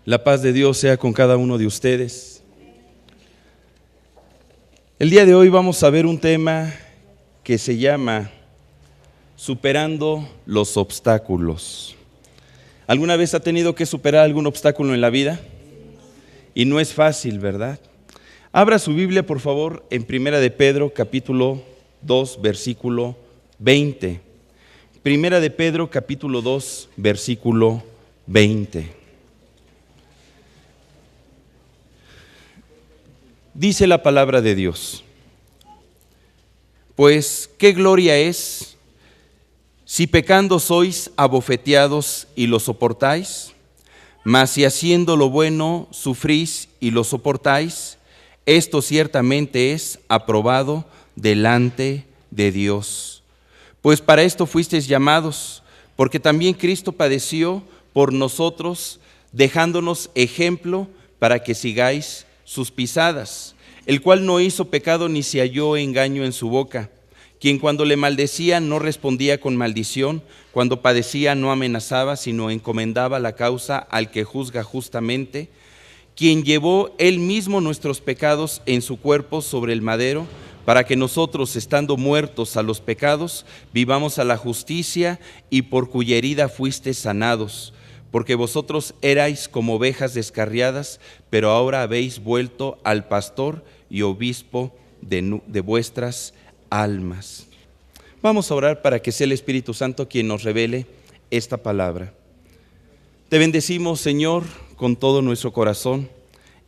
La paz de Dios sea con cada uno de ustedes. El día de hoy vamos a ver un tema que se llama Superando los obstáculos. ¿Alguna vez ha tenido que superar algún obstáculo en la vida? Y no es fácil, ¿verdad? Abra su Biblia, por favor, en Primera de Pedro, capítulo 2, versículo 20. Primera de Pedro, capítulo 2, versículo 20. Dice la palabra de Dios: pues qué gloria es si pecando sois abofeteados y lo soportáis, mas si haciendo lo bueno sufrís y lo soportáis, esto ciertamente es aprobado delante de Dios. Pues para esto fuisteis llamados, porque también Cristo padeció por nosotros, dejándonos ejemplo para que sigáis sus pisadas, el cual no hizo pecado ni se halló engaño en su boca, quien cuando le maldecía no respondía con maldición, cuando padecía no amenazaba, sino encomendaba la causa al que juzga justamente, quien llevó él mismo nuestros pecados en su cuerpo sobre el madero, para que nosotros, estando muertos a los pecados, vivamos a la justicia, y por cuya herida fuisteis sanados. Porque vosotros erais como ovejas descarriadas, pero ahora habéis vuelto al pastor y obispo de vuestras almas. Vamos a orar para que sea el Espíritu Santo quien nos revele esta palabra. Te bendecimos, Señor, con todo nuestro corazón,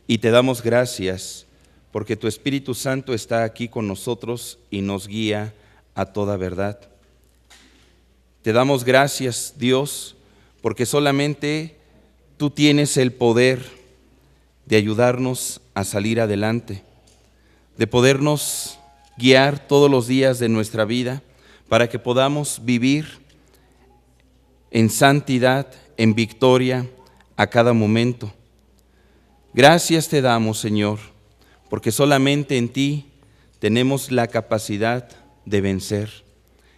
y te damos gracias porque tu Espíritu Santo está aquí con nosotros y nos guía a toda verdad. Te damos gracias, Dios, porque solamente tú tienes el poder de ayudarnos a salir adelante, de podernos guiar todos los días de nuestra vida para que podamos vivir en santidad, en victoria a cada momento. Gracias te damos, Señor, porque solamente en ti tenemos la capacidad de vencer.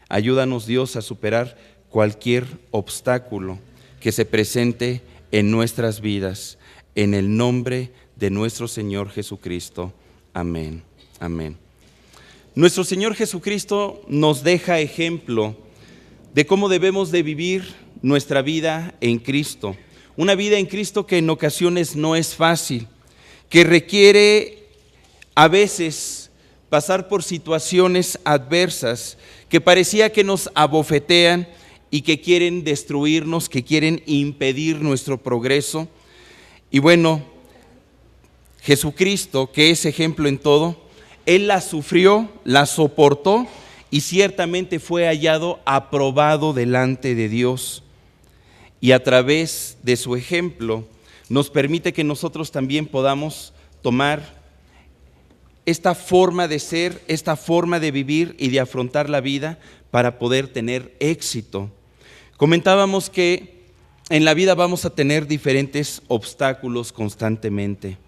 Ayúdanos, Dios, a superar cualquier obstáculo que se presente en nuestras vidas, en el nombre de nuestro Señor Jesucristo. Amén. Amén. Nuestro Señor Jesucristo nos deja ejemplo de cómo debemos de vivir nuestra vida en Cristo. Una vida en Cristo que en ocasiones no es fácil, que requiere a veces pasar por situaciones adversas que parecía que nos abofetean y que quieren destruirnos, que quieren impedir nuestro progreso. Y bueno, Jesucristo, que es ejemplo en todo, Él la sufrió, la soportó y ciertamente fue hallado aprobado delante de Dios. Y a través de su ejemplo nos permite que nosotros también podamos tomar esta forma de ser, esta forma de vivir y de afrontar la vida para poder tener éxito. Comentábamos que en la vida vamos a tener diferentes obstáculos constantemente.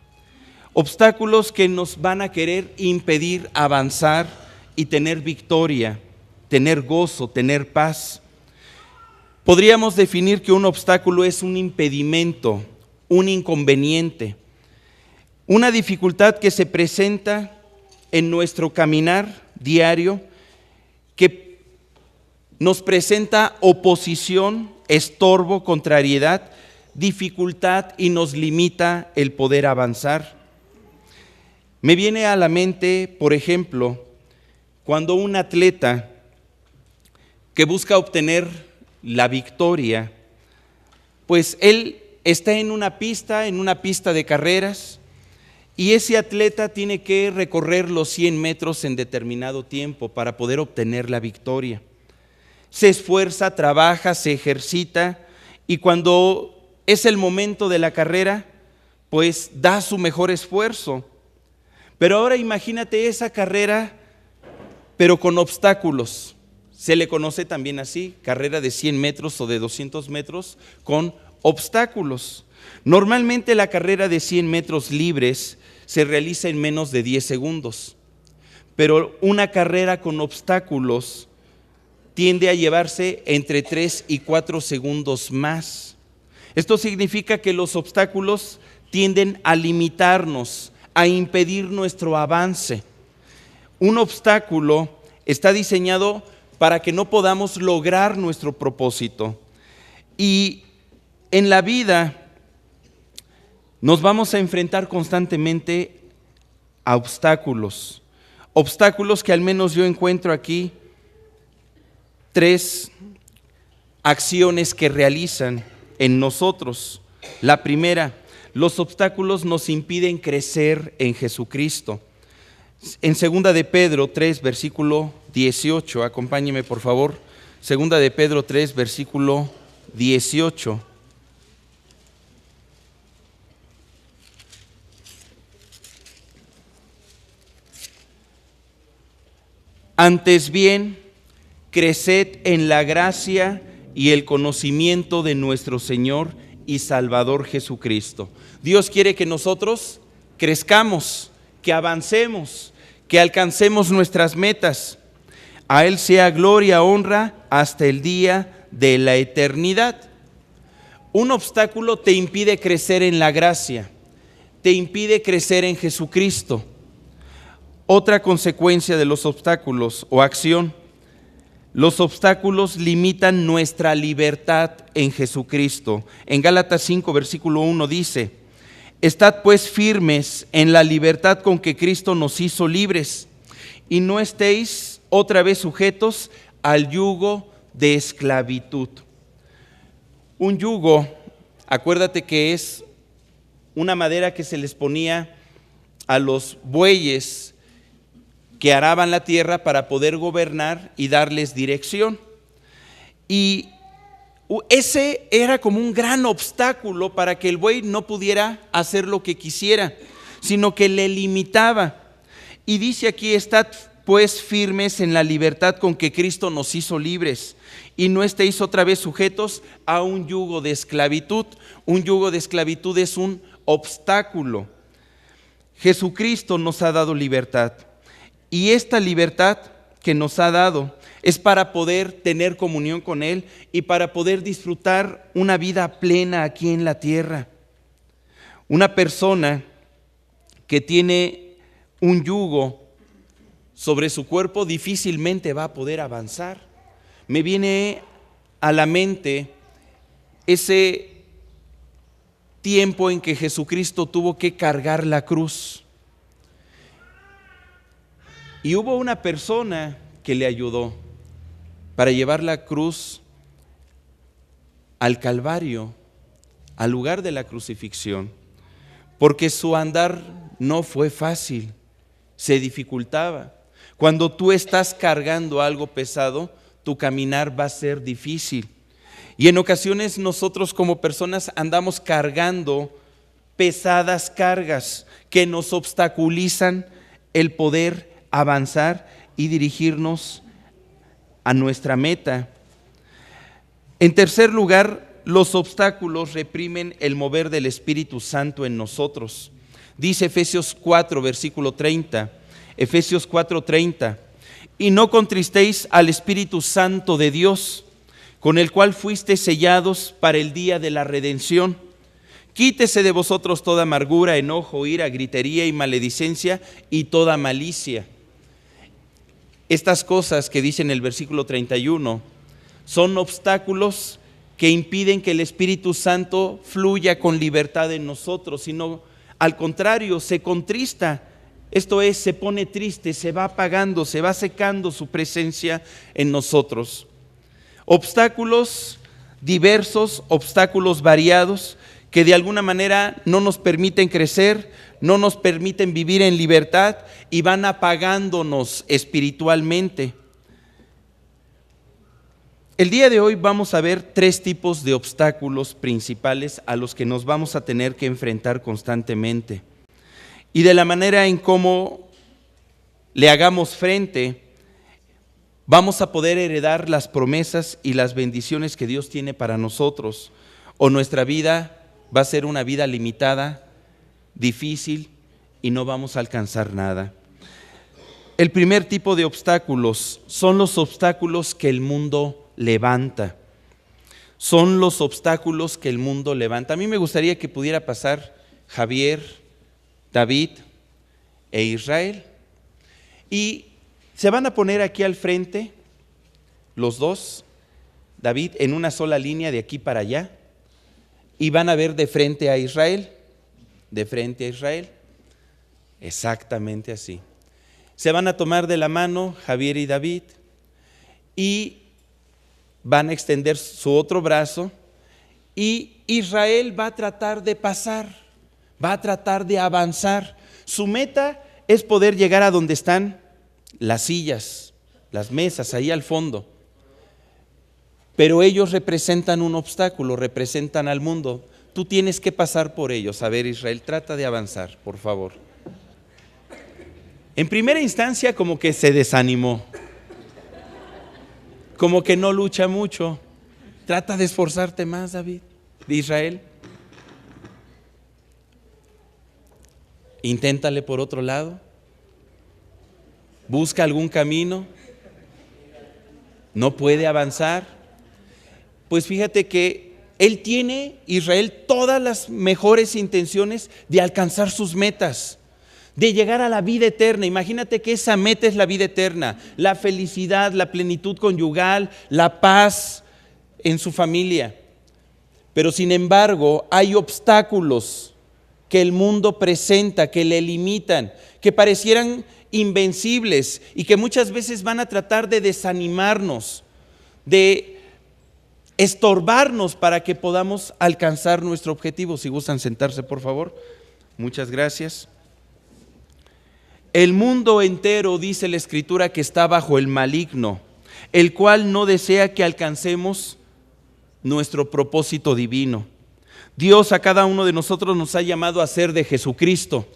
Obstáculos que nos van a querer impedir avanzar y tener victoria, tener gozo, tener paz. Podríamos definir que un obstáculo es un impedimento, un inconveniente, una dificultad que se presenta en nuestro caminar diario, que nos presenta oposición, estorbo, contrariedad, dificultad y nos limita el poder avanzar. Me viene a la mente, por ejemplo, cuando un atleta que busca obtener la victoria, pues él está en una pista de carreras, y ese atleta tiene que recorrer los 100 metros en determinado tiempo para poder obtener la victoria. Se esfuerza, trabaja, se ejercita, y cuando es el momento de la carrera, pues da su mejor esfuerzo. Pero ahora imagínate esa carrera, pero con obstáculos. Se le conoce también así, carrera de 100 metros o de 200 metros con obstáculos. Normalmente la carrera de 100 metros libres se realiza en menos de 10 segundos, pero una carrera con obstáculos tiende a llevarse entre 3 y 4 segundos más. Esto significa que los obstáculos tienden a limitarnos, a impedir nuestro avance. Un obstáculo está diseñado para que no podamos lograr nuestro propósito. Y en la vida nos vamos a enfrentar constantemente a obstáculos. Obstáculos que al menos yo encuentro aquí 3 acciones que realizan en nosotros. La primera, los obstáculos nos impiden crecer en Jesucristo. En 2 de Pedro 3, versículo 18, acompáñeme por favor. 2 de Pedro 3, versículo 18. Antes bien, creced en la gracia y el conocimiento de nuestro Señor y Salvador Jesucristo. Dios quiere que nosotros crezcamos, que avancemos, que alcancemos nuestras metas. A Él sea gloria, honra hasta el día de la eternidad. Un obstáculo te impide crecer en la gracia, te impide crecer en Jesucristo. Otra consecuencia de los obstáculos o acción: los obstáculos limitan nuestra libertad en Jesucristo. En Gálatas 5, versículo 1 dice: estad pues firmes en la libertad con que Cristo nos hizo libres, y no estéis otra vez sujetos al yugo de esclavitud. Un yugo, acuérdate que es una madera que se les ponía a los bueyes que araban la tierra para poder gobernar y darles dirección. Y ese era como un gran obstáculo para que el buey no pudiera hacer lo que quisiera, sino que le limitaba. Y dice aquí: estad pues firmes en la libertad con que Cristo nos hizo libres, y no estéis otra vez sujetos a un yugo de esclavitud. Un yugo de esclavitud es un obstáculo. Jesucristo nos ha dado libertad. Y esta libertad que nos ha dado es para poder tener comunión con Él y para poder disfrutar una vida plena aquí en la tierra. Una persona que tiene un yugo sobre su cuerpo difícilmente va a poder avanzar. Me viene a la mente ese tiempo en que Jesucristo tuvo que cargar la cruz. Y hubo una persona que le ayudó para llevar la cruz al Calvario, al lugar de la crucifixión, porque su andar no fue fácil, se dificultaba. Cuando tú estás cargando algo pesado, tu caminar va a ser difícil. Y en ocasiones nosotros como personas andamos cargando pesadas cargas que nos obstaculizan el poder avanzar y dirigirnos a nuestra meta. En tercer lugar, los obstáculos reprimen el mover del Espíritu Santo en nosotros. Dice Efesios 4, versículo 30, Efesios 4:30: y no contristéis al Espíritu Santo de Dios, con el cual fuisteis sellados para el día de la redención. Quítese de vosotros toda amargura, enojo, ira, gritería y maledicencia y toda malicia. Estas cosas que dice en el versículo 31 son obstáculos que impiden que el Espíritu Santo fluya con libertad en nosotros, sino al contrario, se contrista. Esto es, se pone triste, se va apagando, se va secando su presencia en nosotros. Obstáculos diversos, obstáculos variados, que de alguna manera no nos permiten crecer, no nos permiten vivir en libertad y van apagándonos espiritualmente. El día de hoy vamos a ver 3 tipos de obstáculos principales a los que nos vamos a tener que enfrentar constantemente. Y de la manera en cómo le hagamos frente, vamos a poder heredar las promesas y las bendiciones que Dios tiene para nosotros, o nuestra vida va a ser una vida limitada, difícil, y no vamos a alcanzar nada. El primer tipo de obstáculos son los obstáculos que el mundo levanta. son los obstáculos que el mundo levanta. A mí me gustaría que pudiera pasar Javier, David e Israel. Y se van a poner aquí al frente los dos, David, en una sola línea de aquí para allá. Y van a ver de frente a Israel. De frente a Israel. Exactamente así. Se van a tomar de la mano Javier y David. Y van a extender su otro brazo. Y Israel va a tratar de pasar. Va a tratar de avanzar. Su meta es poder llegar a donde están las sillas, las mesas, ahí al fondo. Pero ellos representan un obstáculo, representan al mundo. Tú tienes que pasar por ellos. A ver, Israel, trata de avanzar, por favor. En primera instancia, como que se desanimó. Como que no lucha mucho. Trata de esforzarte más, David, de Israel. Inténtale por otro lado. Busca algún camino. No puede avanzar. Pues fíjate que él tiene, Israel, todas las mejores intenciones de alcanzar sus metas, de llegar a la vida eterna. Imagínate que esa meta es la vida eterna, la felicidad, la plenitud conyugal, la paz en su familia. Pero sin embargo, hay obstáculos que el mundo presenta, que le limitan, que parecieran invencibles y que muchas veces van a tratar de desanimarnos, de estorbarnos para que podamos alcanzar nuestro objetivo. Si gustan sentarse, por favor. Muchas gracias. El mundo entero, dice la Escritura, que está bajo el maligno, el cual no desea que alcancemos nuestro propósito divino. Dios a cada uno de nosotros nos ha llamado a ser de Jesucristo,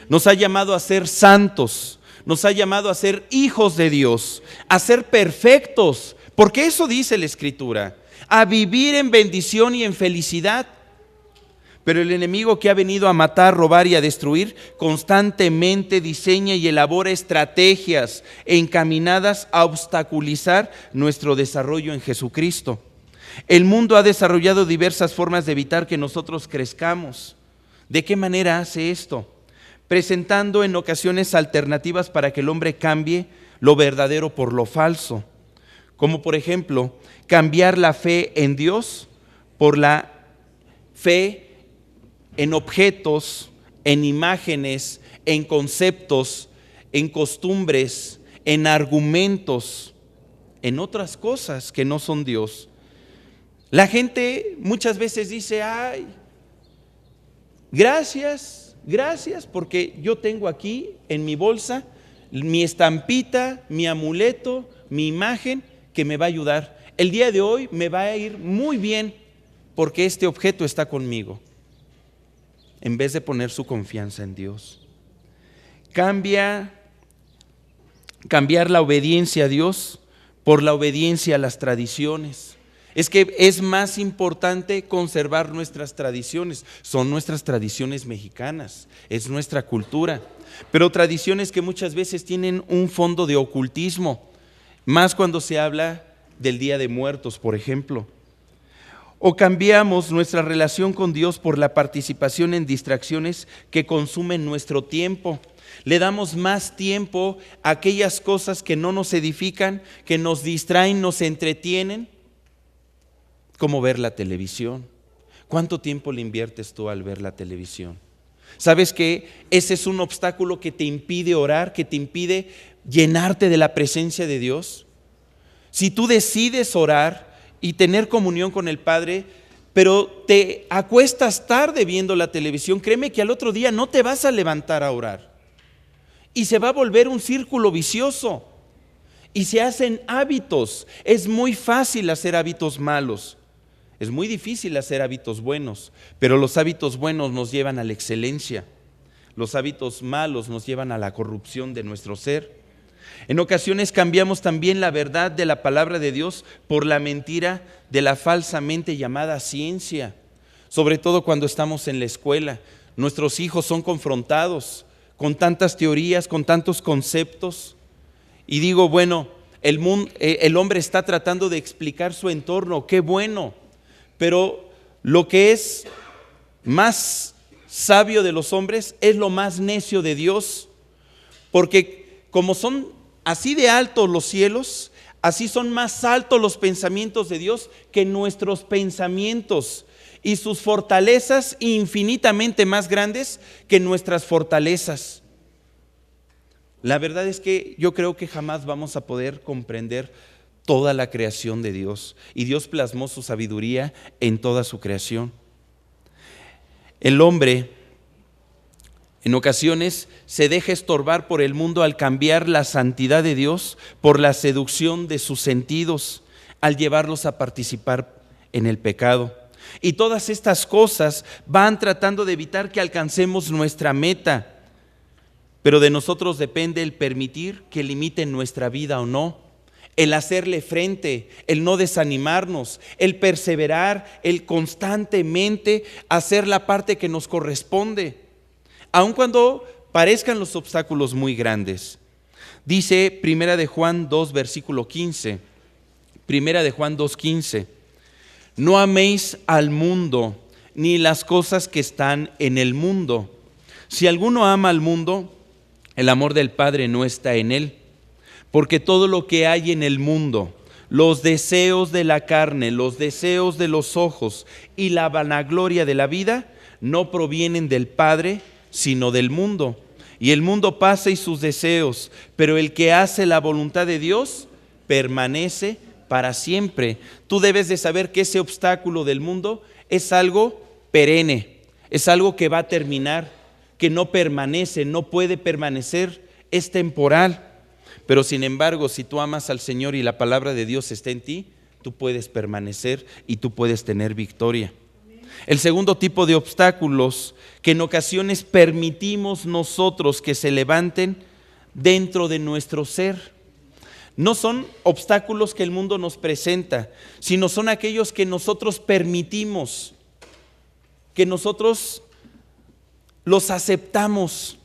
nos ha llamado a ser santos, nos ha llamado a ser hijos de Dios, a ser perfectos, porque eso dice la Escritura, a vivir en bendición y en felicidad. Pero el enemigo, que ha venido a matar, robar y a destruir, constantemente diseña y elabora estrategias encaminadas a obstaculizar nuestro desarrollo en Jesucristo. El mundo ha desarrollado diversas formas de evitar que nosotros crezcamos. ¿De qué manera hace esto? Presentando en ocasiones alternativas para que el hombre cambie lo verdadero por lo falso. Como por ejemplo, cambiar la fe en Dios por la fe en objetos, en imágenes, en conceptos, en costumbres, en argumentos, en otras cosas que no son Dios. La gente muchas veces dice, ay, gracias porque yo tengo aquí en mi bolsa mi estampita, mi amuleto, mi imagen que me va a ayudar. El día de hoy me va a ir muy bien porque este objeto está conmigo. En vez de poner su confianza en Dios. Cambiar la obediencia a Dios por la obediencia a las tradiciones. Es que es más importante conservar nuestras tradiciones. Son nuestras tradiciones mexicanas, es nuestra cultura. Pero tradiciones que muchas veces tienen un fondo de ocultismo, más cuando se habla del Día de Muertos, por ejemplo. O cambiamos nuestra relación con Dios por la participación en distracciones que consumen nuestro tiempo. Le damos más tiempo a aquellas cosas que no nos edifican, que nos distraen, nos entretienen, como ver la televisión. ¿Cuánto tiempo le inviertes tú al ver la televisión? ¿Sabes que ese es un obstáculo que te impide orar, que te impide llenarte de la presencia de Dios? Si tú decides orar y tener comunión con el Padre, pero te acuestas tarde viendo la televisión, créeme que al otro día no te vas a levantar a orar. Y se va a volver un círculo vicioso. Y se hacen hábitos. Es muy fácil hacer hábitos malos. Es muy difícil hacer hábitos buenos. Pero los hábitos buenos nos llevan a la excelencia. Los hábitos malos nos llevan a la corrupción de nuestro ser. En ocasiones cambiamos también la verdad de la palabra de Dios por la mentira de la falsamente llamada ciencia. Sobre todo cuando estamos en la escuela. Nuestros hijos son confrontados con tantas teorías, con tantos conceptos. Y digo, bueno, el hombre está tratando de explicar su entorno. ¡Qué bueno! pero lo que es más sabio de los hombres es lo más necio de Dios, porque como son así de altos los cielos, así son más altos los pensamientos de Dios que nuestros pensamientos, y sus fortalezas infinitamente más grandes que nuestras fortalezas. La verdad es que yo creo que jamás vamos a poder comprender toda la creación de Dios, y Dios plasmó su sabiduría en toda su creación. El hombre en ocasiones se deja estorbar por el mundo al cambiar la santidad de Dios por la seducción de sus sentidos, al llevarlos a participar en el pecado. Y todas estas cosas van tratando de evitar que alcancemos nuestra meta, pero de nosotros depende el permitir que limiten nuestra vida o no, el hacerle frente, el no desanimarnos, el perseverar, el constantemente hacer la parte que nos corresponde, aun cuando parezcan los obstáculos muy grandes. Dice Primera de Juan 2, versículo 15, Primera de Juan 2:15, no améis al mundo ni las cosas que están en el mundo. Si alguno ama al mundo, el amor del Padre no está en él, porque todo lo que hay en el mundo, los deseos de la carne, los deseos de los ojos y la vanagloria de la vida, no provienen del Padre, sino del mundo. Y el mundo pasa y sus deseos, pero el que hace la voluntad de Dios permanece para siempre. Tú debes de saber que ese obstáculo del mundo es algo perenne, es algo que va a terminar, que no permanece, no puede permanecer, es temporal. Pero sin embargo, si tú amas al Señor y la palabra de Dios está en ti, tú puedes permanecer y tú puedes tener victoria. El segundo tipo de obstáculos que en ocasiones permitimos nosotros que se levanten dentro de nuestro ser, no son obstáculos que el mundo nos presenta, sino son aquellos que nosotros permitimos, que nosotros los aceptamos,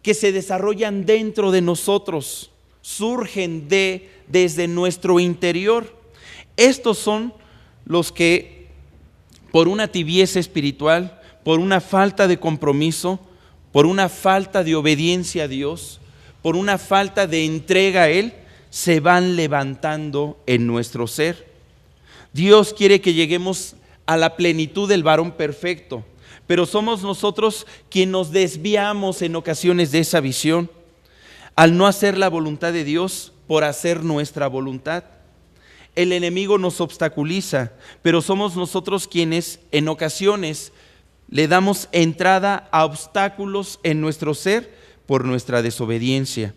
que se desarrollan dentro de nosotros, surgen desde nuestro interior. Estos son los que por una tibieza espiritual, por una falta de compromiso, por una falta de obediencia a Dios, por una falta de entrega a Él, se van levantando en nuestro ser. Dios quiere que lleguemos a la plenitud del varón perfecto, pero somos nosotros quienes nos desviamos en ocasiones de esa visión, al no hacer la voluntad de Dios por hacer nuestra voluntad. El enemigo nos obstaculiza, pero somos nosotros quienes en ocasiones le damos entrada a obstáculos en nuestro ser por nuestra desobediencia.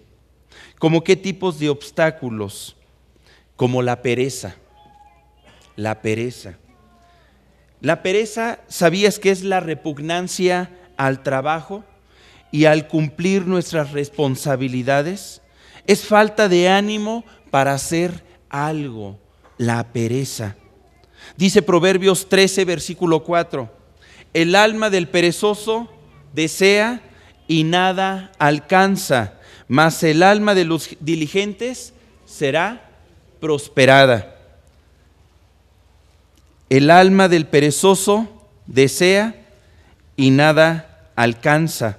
¿Cómo qué tipos de obstáculos? Como la pereza. La pereza. La pereza, ¿sabías que es la repugnancia al trabajo y al cumplir nuestras responsabilidades? Es falta de ánimo para hacer algo, la pereza. Dice Proverbios 13, versículo 4, el alma del perezoso desea y nada alcanza, mas el alma de los diligentes será prosperada. El alma del perezoso desea y nada alcanza,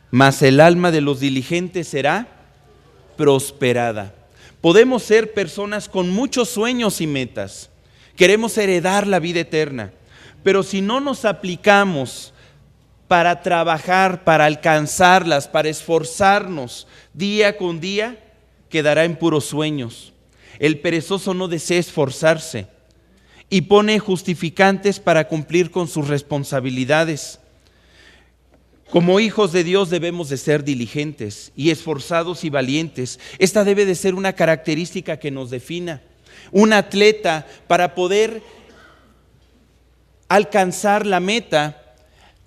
mas el alma de los diligentes será prosperada. Podemos ser personas con muchos sueños y metas. Queremos heredar la vida eterna, pero si no nos aplicamos para trabajar, para alcanzarlas, para esforzarnos día con día, quedará en puros sueños. El perezoso no desea esforzarse y pone justificantes para cumplir con sus responsabilidades. Como hijos de Dios debemos de ser diligentes y esforzados y valientes. Esta debe de ser una característica que nos defina. Un atleta, para poder alcanzar la meta,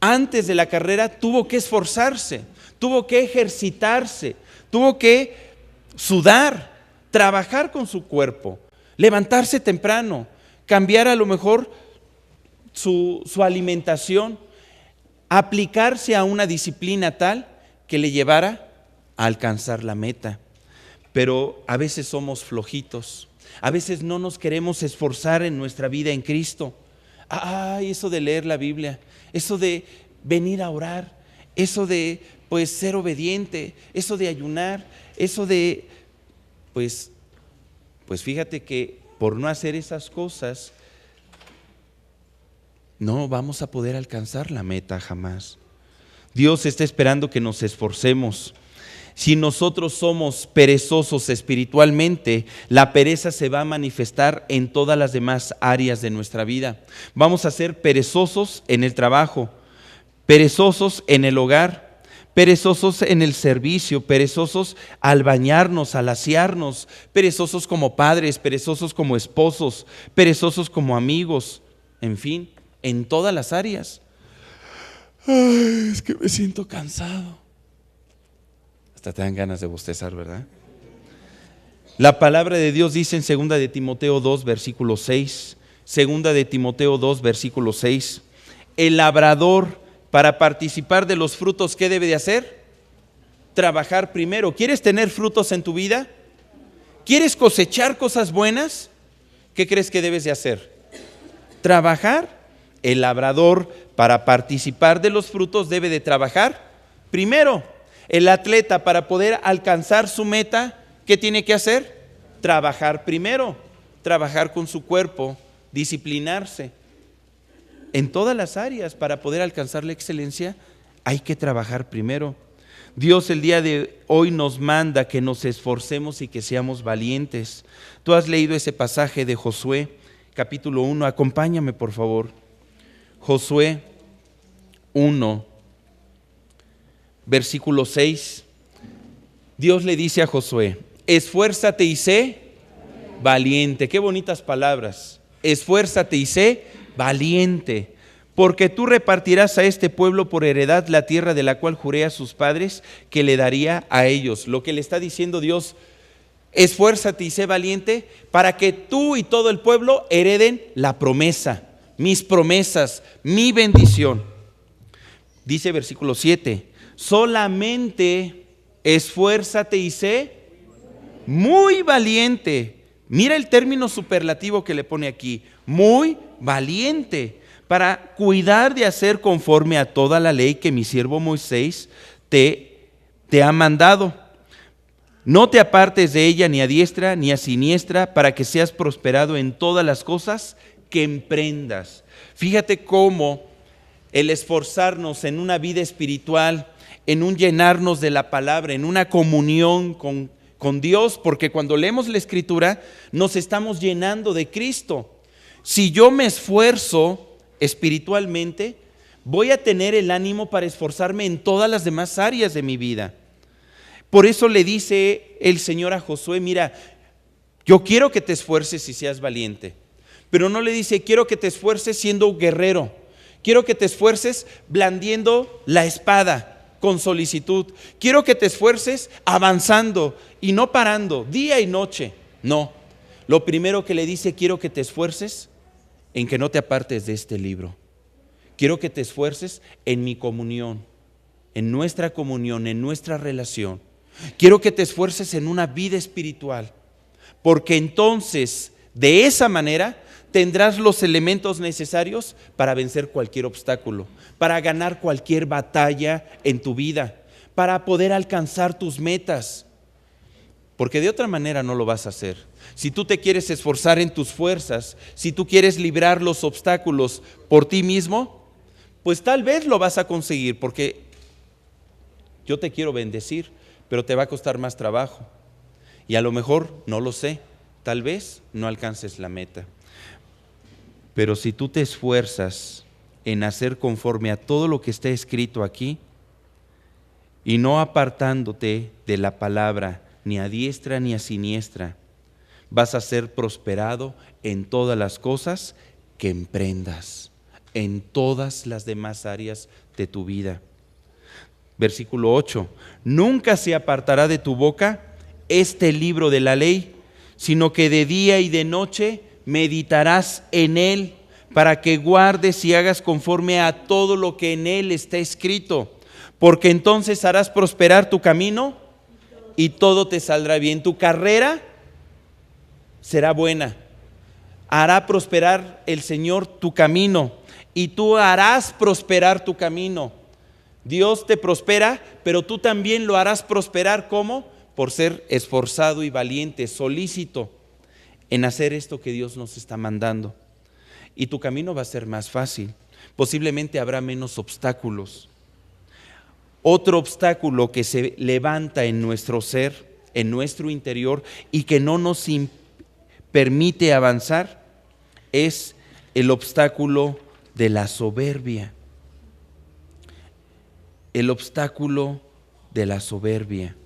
antes de la carrera tuvo que esforzarse, tuvo que ejercitarse, tuvo que sudar, trabajar con su cuerpo, levantarse temprano, cambiar a lo mejor su alimentación, aplicarse a una disciplina tal que le llevara a alcanzar la meta. Pero a veces somos flojitos, A veces no nos queremos esforzar en nuestra vida en Cristo. Eso de leer la Biblia, eso de venir a orar, eso de ser obediente, eso de ayunar, eso de pues fíjate que por no hacer esas cosas no vamos a poder alcanzar la meta jamás. Dios está esperando que nos esforcemos. Si nosotros somos perezosos espiritualmente, la pereza se va a manifestar en todas las demás áreas de nuestra vida. Vamos a ser perezosos en el trabajo, perezosos en el hogar, perezosos en el servicio, perezosos al bañarnos, al asearnos, perezosos como padres, perezosos como esposos, perezosos como amigos, en fin, en todas las áreas. Es que me siento cansado. Hasta te dan ganas de bostezar, ¿verdad? La palabra de Dios dice en 2 de Timoteo 2, versículo 6, 2 de Timoteo 2, versículo 6, el labrador para participar de los frutos, ¿qué debe de hacer? Trabajar primero. ¿Quieres tener frutos en tu vida? ¿Quieres cosechar cosas buenas? ¿Qué crees que debes de hacer? Trabajar. El labrador para participar de los frutos debe de trabajar primero. El atleta para poder alcanzar su meta, ¿qué tiene que hacer? Trabajar primero, trabajar con su cuerpo, disciplinarse. En todas las áreas para poder alcanzar la excelencia hay que trabajar primero. Dios el día de hoy nos manda que nos esforcemos y que seamos valientes. Tú has leído ese pasaje de Josué, capítulo 1, acompáñame por favor. Josué 1, versículo 6, Dios le dice a Josué, esfuérzate y sé valiente. Qué bonitas palabras. Esfuérzate y sé valiente, porque tú repartirás a este pueblo por heredad la tierra de la cual juré a sus padres que le daría a ellos. Lo que le está diciendo Dios, esfuérzate y sé valiente para que tú y todo el pueblo hereden la promesa, mis promesas, mi bendición. Dice versículo 7, solamente esfuérzate y sé muy valiente. Mira el término superlativo que le pone aquí, muy valiente, para cuidar de hacer conforme a toda la ley que mi siervo Moisés te ha mandado. No te apartes de ella ni a diestra ni a siniestra, para que seas prosperado en todas las cosas que emprendas. Fíjate cómo el esforzarnos en una vida espiritual, en un llenarnos de la palabra, en una comunión con Dios, porque cuando leemos la Escritura nos estamos llenando de Cristo. Si yo me esfuerzo espiritualmente, voy a tener el ánimo para esforzarme en todas las demás áreas de mi vida. Por eso le dice el Señor a Josué, mira, yo quiero que te esfuerces y seas valiente, pero no le dice, quiero que te esfuerces siendo guerrero, quiero que te esfuerces blandiendo la espada con solicitud, quiero que te esfuerces avanzando y no parando día y noche. No, lo primero que le dice, quiero que te esfuerces en que no te apartes de este libro. Quiero que te esfuerces en mi comunión, en nuestra comunión, en nuestra relación. Quiero que te esfuerces en una vida espiritual, porque entonces de esa manera tendrás los elementos necesarios para vencer cualquier obstáculo, para ganar cualquier batalla en tu vida, para poder alcanzar tus metas, porque de otra manera no lo vas a hacer. Si tú te quieres esforzar en tus fuerzas, si tú quieres librar los obstáculos por ti mismo, pues tal vez lo vas a conseguir, porque yo te quiero bendecir, pero te va a costar más trabajo. Y a lo mejor, no lo sé, tal vez no alcances la meta. Pero si tú te esfuerzas en hacer conforme a todo lo que está escrito aquí, y no apartándote de la palabra, ni a diestra ni a siniestra, vas a ser prosperado en todas las cosas que emprendas, en todas las demás áreas de tu vida. Versículo 8, nunca se apartará de tu boca este libro de la ley, sino que de día y de noche meditarás en él, para que guardes y hagas conforme a todo lo que en él está escrito, porque entonces harás prosperar tu camino y todo te saldrá bien. Tu carrera será buena. Hará prosperar el Señor tu camino y tú harás prosperar tu camino. Dios te prospera, pero tú también lo harás prosperar. ¿Cómo? Por ser esforzado y valiente, solícito en hacer esto que Dios nos está mandando. Y tu camino va a ser más fácil. Posiblemente habrá menos obstáculos. Otro obstáculo que se levanta en nuestro ser, en nuestro interior, y que no nos permite avanzar, es el obstáculo de la soberbia. El obstáculo de la soberbia.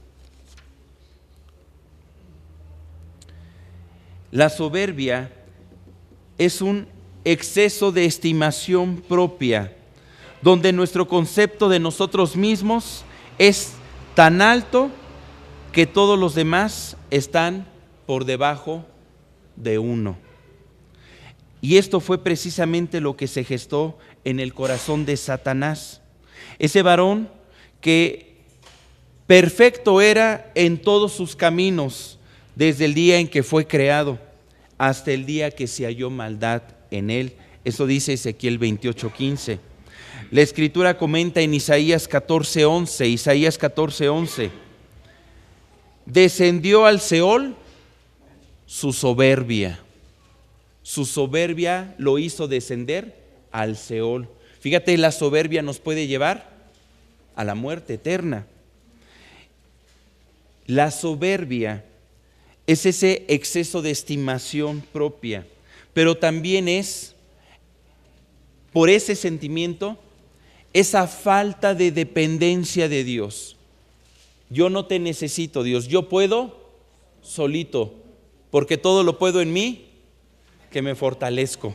La soberbia es un exceso de estimación propia, donde nuestro concepto de nosotros mismos es tan alto que todos los demás están por debajo de uno. Y esto fue precisamente lo que se gestó en el corazón de Satanás. Ese varón que perfecto era en todos sus caminos, desde el día en que fue creado hasta el día que se halló maldad en él. Eso dice Ezequiel 28:15. La Escritura comenta en Isaías 14:11, Isaías 14:11, descendió al Seol su soberbia lo hizo descender al Seol. Fíjate, la soberbia nos puede llevar a la muerte eterna. La soberbia es ese exceso de estimación propia, pero también es, por ese sentimiento, esa falta de dependencia de Dios. Yo no te necesito, Dios, yo puedo solito, porque todo lo puedo en mí, que me fortalezco,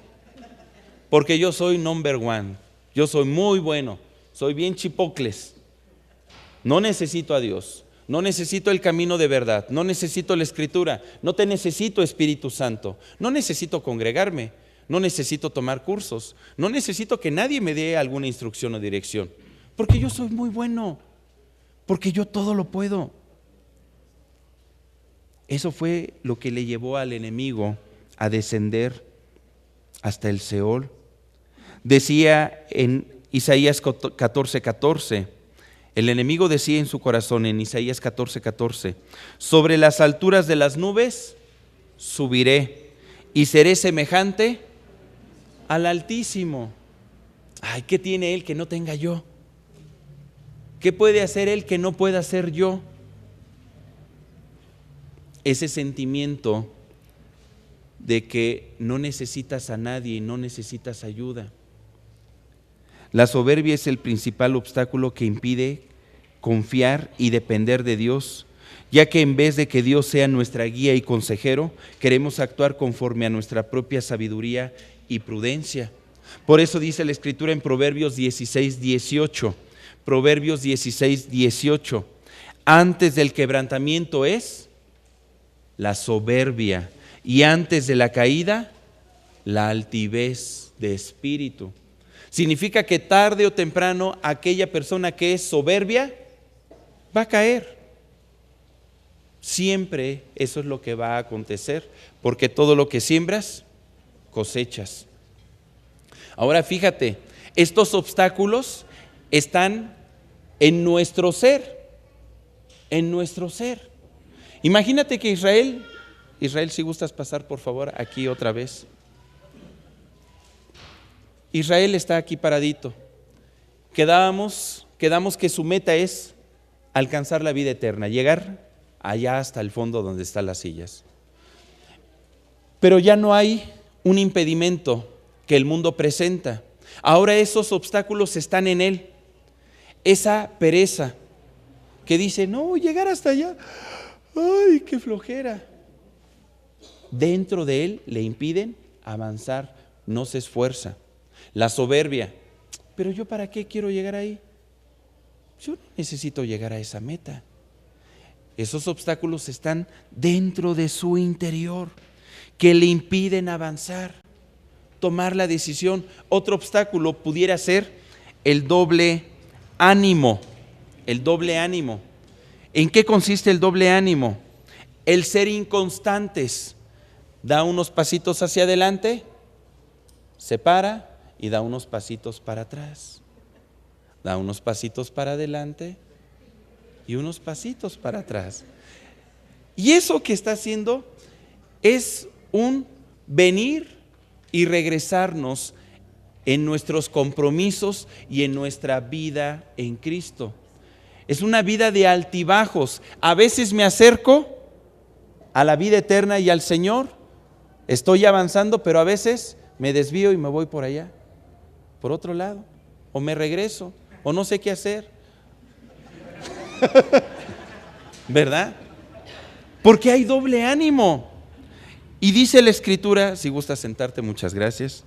porque yo soy number one, yo soy muy bueno, soy bien chipocles, no necesito a Dios, no necesito el camino de verdad, no necesito la Escritura, no te necesito, Espíritu Santo, no necesito congregarme, no necesito tomar cursos, no necesito que nadie me dé alguna instrucción o dirección, porque yo soy muy bueno, porque yo todo lo puedo. Eso fue lo que le llevó al enemigo a descender hasta el Seol. Decía en Isaías 14:14, el enemigo decía en su corazón, en Isaías 14:14, sobre las alturas de las nubes subiré y seré semejante al Altísimo. Ay, ¿qué tiene él que no tenga yo? ¿Qué puede hacer él que no pueda hacer yo? Ese sentimiento de que no necesitas a nadie y no necesitas ayuda. La soberbia es el principal obstáculo que impide confiar y depender de Dios, ya que en vez de que Dios sea nuestra guía y consejero, queremos actuar conforme a nuestra propia sabiduría y prudencia. Por eso dice la Escritura en Proverbios 16:18, Proverbios 16:18, antes del quebrantamiento es la soberbia, y antes de la caída, la altivez de espíritu. Significa que tarde o temprano aquella persona que es soberbia va a caer. Siempre eso es lo que va a acontecer, porque todo lo que siembras, cosechas. Ahora fíjate, estos obstáculos están en nuestro ser, en nuestro ser. Imagínate que Israel, si gustas pasar por favor aquí otra vez. Israel está aquí paradito. Quedamos que su meta es alcanzar la vida eterna, llegar allá hasta el fondo donde están las sillas. Pero ya no hay un impedimento que el mundo presenta. Ahora esos obstáculos están en él. Esa pereza que dice, no, llegar hasta allá, ¡ay, qué flojera! Dentro de él le impiden avanzar, no se esfuerza. La soberbia, pero yo ¿para qué quiero llegar ahí? Yo no necesito llegar a esa meta. Esos obstáculos están dentro de su interior, que le impiden avanzar, tomar la decisión. Otro obstáculo pudiera ser el doble ánimo. El doble ánimo. ¿En qué consiste el doble ánimo? El ser inconstantes. Da unos pasitos hacia adelante, se para y da unos pasitos para atrás. Da unos pasitos para adelante y unos pasitos para atrás. Y eso que está haciendo es un venir y regresarnos en nuestros compromisos y en nuestra vida en Cristo. Es una vida de altibajos. A veces me acerco a la vida eterna y al Señor, estoy avanzando, pero a veces me desvío y me voy por allá, por otro lado, o me regreso, o no sé qué hacer. ¿Verdad? Porque hay doble ánimo. Y dice la Escritura, si gustas sentarte, muchas gracias.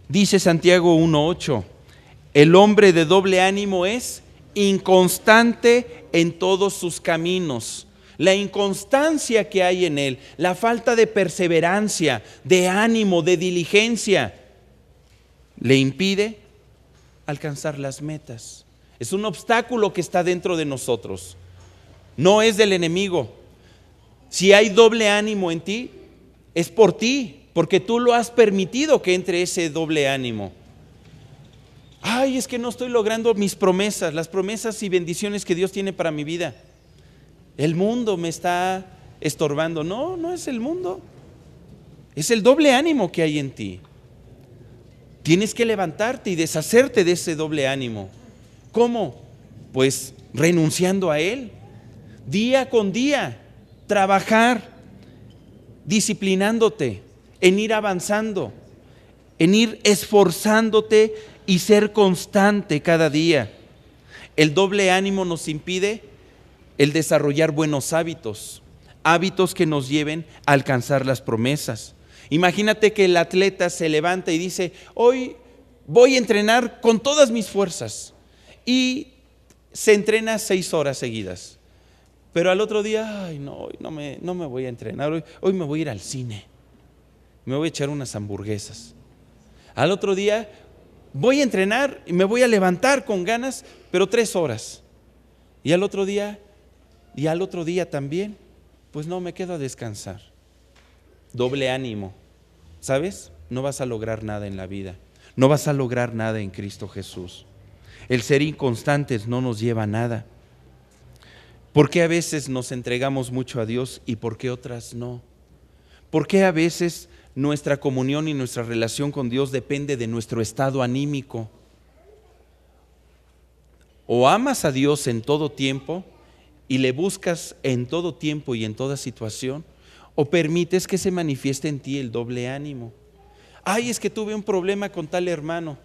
Dice Santiago 1:8, el hombre de doble ánimo es inconstante en todos sus caminos. La inconstancia que hay en él, la falta de perseverancia, de ánimo, de diligencia, le impide alcanzar las metas. Es un obstáculo que está dentro de nosotros. No es del enemigo. Si hay doble ánimo en ti, es por ti, porque tú lo has permitido que entre ese doble ánimo. Ay, es que no estoy logrando mis promesas, las promesas y bendiciones que Dios tiene para mi vida. El mundo me está estorbando. No, no es el mundo. Es el doble ánimo que hay en ti. Tienes que levantarte y deshacerte de ese doble ánimo. ¿Cómo? Pues renunciando a él. Día con día, trabajar, disciplinándote, en ir avanzando, en ir esforzándote y ser constante cada día. El doble ánimo nos impide el desarrollar buenos hábitos, hábitos que nos lleven a alcanzar las promesas. Imagínate que el atleta se levanta y dice, hoy voy a entrenar con todas mis fuerzas, y se entrena 6 horas seguidas. Pero al otro día, ay, no me voy a entrenar, hoy me voy a ir al cine, me voy a echar unas hamburguesas. Al otro día voy a entrenar y me voy a levantar con ganas, pero 3 horas. Y al otro día también, pues no, me quedo a descansar. Doble ánimo, ¿sabes? No vas a lograr nada en la vida, no vas a lograr nada en Cristo Jesús. El ser inconstantes no nos lleva a nada. ¿Por qué a veces nos entregamos mucho a Dios y por qué otras no? ¿Por qué a veces nuestra comunión y nuestra relación con Dios depende de nuestro estado anímico? O amas a Dios en todo tiempo y le buscas en todo tiempo y en toda situación, o permites que se manifieste en ti el doble ánimo. Ay, es que tuve un problema con tal hermano,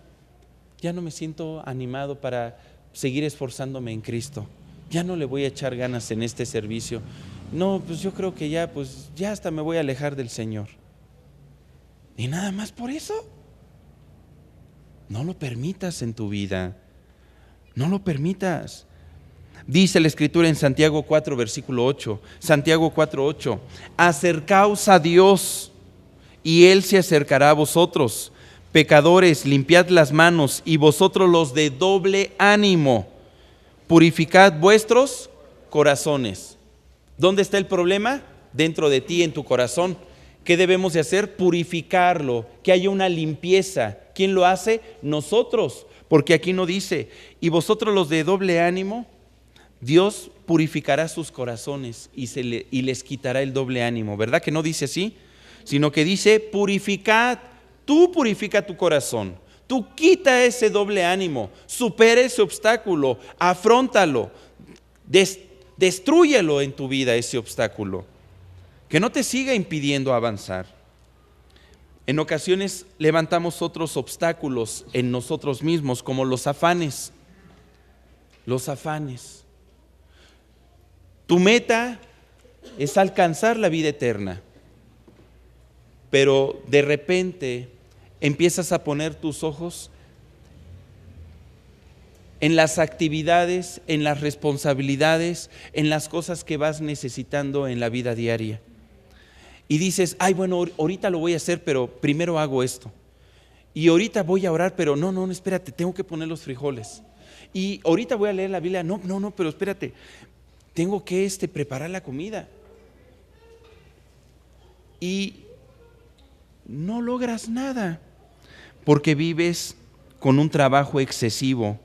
ya no me siento animado para seguir esforzándome en Cristo, ya no le voy a echar ganas en este servicio. No, pues yo creo que ya hasta me voy a alejar del Señor. Y nada más por eso. No lo permitas en tu vida. No lo permitas. Dice la Escritura en Santiago 4, versículo 8. Santiago 4:8. Acercaos a Dios y Él se acercará a vosotros. Pecadores, limpiad las manos, y vosotros los de doble ánimo, purificad vuestros corazones. ¿Dónde está el problema? Dentro de ti, en tu corazón. ¿Qué debemos de hacer? Purificarlo, que haya una limpieza. ¿Quién lo hace? Nosotros, porque aquí no dice, y vosotros los de doble ánimo, Dios purificará sus corazones y les quitará el doble ánimo. ¿Verdad que no dice así? Sino que dice, purificad, tú purifica tu corazón. Tú quita ese doble ánimo, supera ese obstáculo, afróntalo, destrúyelo en tu vida ese obstáculo, que no te siga impidiendo avanzar. En ocasiones levantamos otros obstáculos en nosotros mismos, como los afanes. Los afanes. Tu meta es alcanzar la vida eterna, pero de repente empiezas a poner tus ojos en las actividades, en las responsabilidades, en las cosas que vas necesitando en la vida diaria. Y dices, ay, bueno, ahorita lo voy a hacer, pero primero hago esto. Y ahorita voy a orar, pero no, espérate, tengo que poner los frijoles. Y ahorita voy a leer la Biblia, no, pero espérate, tengo que preparar la comida. y no logras nada, porque vives con un trabajo excesivo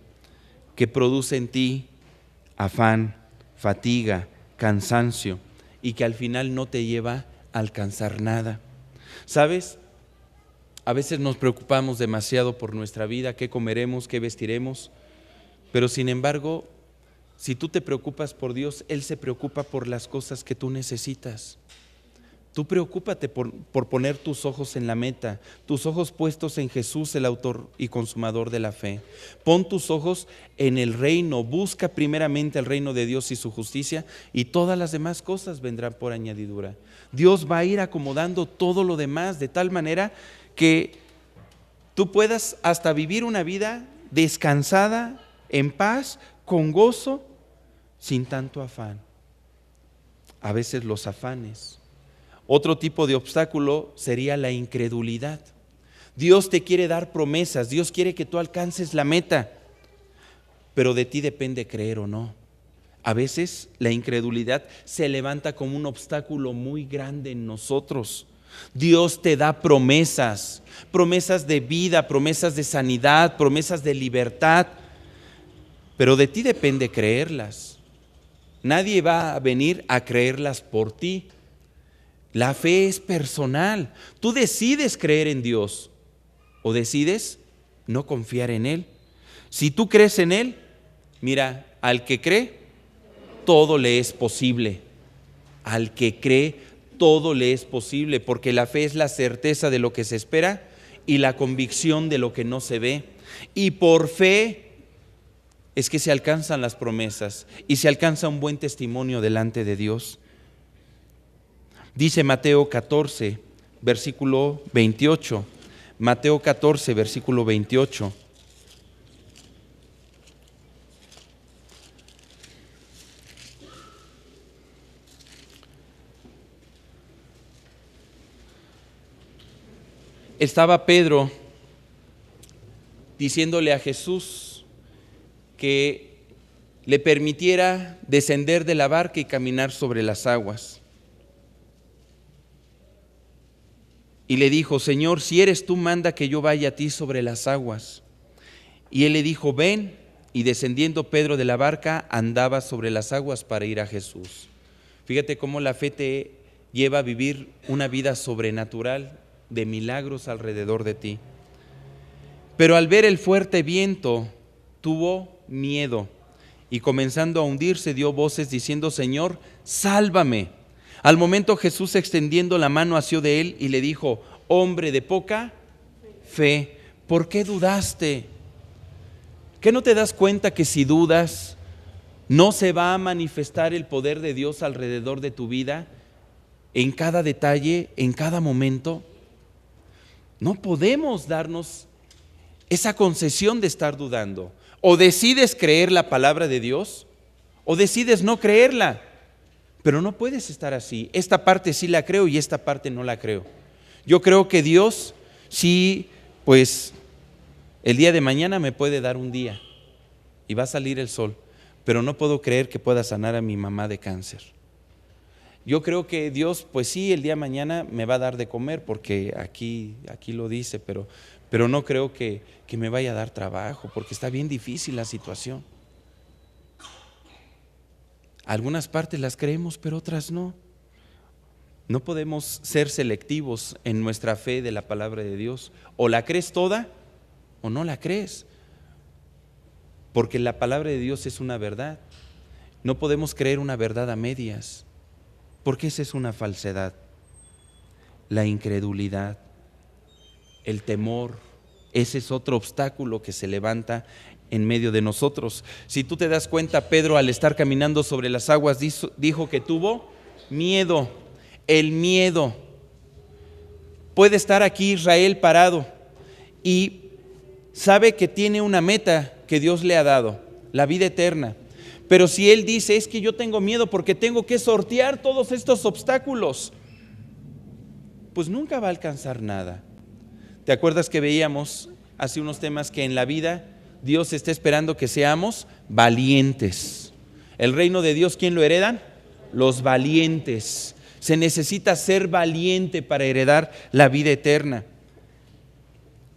que produce en ti afán, fatiga, cansancio, y que al final no te lleva a alcanzar nada. ¿Sabes? A veces nos preocupamos demasiado por nuestra vida, qué comeremos, qué vestiremos, pero sin embargo, si tú te preocupas por Dios, Él se preocupa por las cosas que tú necesitas. Tú preocúpate por poner tus ojos en la meta, tus ojos puestos en Jesús, el autor y consumador de la fe. Pon tus ojos en el reino, busca primeramente el reino de Dios y su justicia, y todas las demás cosas vendrán por añadidura. Dios va a ir acomodando todo lo demás de tal manera que tú puedas hasta vivir una vida descansada, en paz, con gozo, sin tanto afán. A veces los afanes. Otro tipo de obstáculo sería la incredulidad. Dios te quiere dar promesas, Dios quiere que tú alcances la meta, pero de ti depende creer o no. A veces la incredulidad se levanta como un obstáculo muy grande en nosotros. Dios te da promesas, promesas de vida, promesas de sanidad, promesas de libertad, pero de ti depende creerlas. Nadie va a venir a creerlas por ti. La fe es personal. Tú decides creer en Dios o decides no confiar en Él. Si tú crees en Él, mira, al que cree, todo le es posible. Al que cree, todo le es posible, porque la fe es la certeza de lo que se espera y la convicción de lo que no se ve. Y por fe es que se alcanzan las promesas y se alcanza un buen testimonio delante de Dios. Dice Mateo 14, versículo 28. Mateo 14, versículo 28. Estaba Pedro diciéndole a Jesús que le permitiera descender de la barca y caminar sobre las aguas. Y le dijo: Señor, si eres tú, manda que yo vaya a ti sobre las aguas. Y él le dijo: ven. Y descendiendo Pedro de la barca, andaba sobre las aguas para ir a Jesús. Fíjate cómo la fe te lleva a vivir una vida sobrenatural de milagros alrededor de ti. Pero al ver el fuerte viento, tuvo miedo y comenzando a hundirse dio voces diciendo: Señor, sálvame. Al momento Jesús, extendiendo la mano, asió de él y le dijo: hombre de poca fe, ¿por qué dudaste? ¿Qué no te das cuenta que si dudas no se va a manifestar el poder de Dios alrededor de tu vida, en cada detalle, en cada momento? No podemos darnos esa concesión de estar dudando. O decides creer la palabra de Dios o decides no creerla. Pero no puedes estar así. Esta parte sí la creo y esta parte no la creo. Yo creo que Dios sí, pues el día de mañana me puede dar un día y va a salir el sol, pero no puedo creer que pueda sanar a mi mamá de cáncer. Yo creo que Dios, pues sí, el día de mañana me va a dar de comer porque aquí lo dice, pero no creo que me vaya a dar trabajo porque está bien difícil la situación. Algunas partes las creemos, pero otras no. No podemos ser selectivos en nuestra fe de la palabra de Dios. O la crees toda o no la crees. Porque la palabra de Dios es una verdad. No podemos creer una verdad a medias, porque esa es una falsedad. La incredulidad, el temor, ese es otro obstáculo que se levanta en medio de nosotros. Si tú te das cuenta, Pedro, al estar caminando sobre las aguas, dijo que tuvo miedo. El miedo. Puede estar aquí Israel parado y sabe que tiene una meta que Dios le ha dado, la vida eterna. Pero si él dice: es que yo tengo miedo porque tengo que sortear todos estos obstáculos, pues nunca va a alcanzar nada. ¿Te acuerdas que veíamos hace unos temas que en la vida Dios está esperando que seamos valientes? El reino de Dios, ¿quién lo heredan? Los valientes. Se necesita ser valiente para heredar la vida eterna.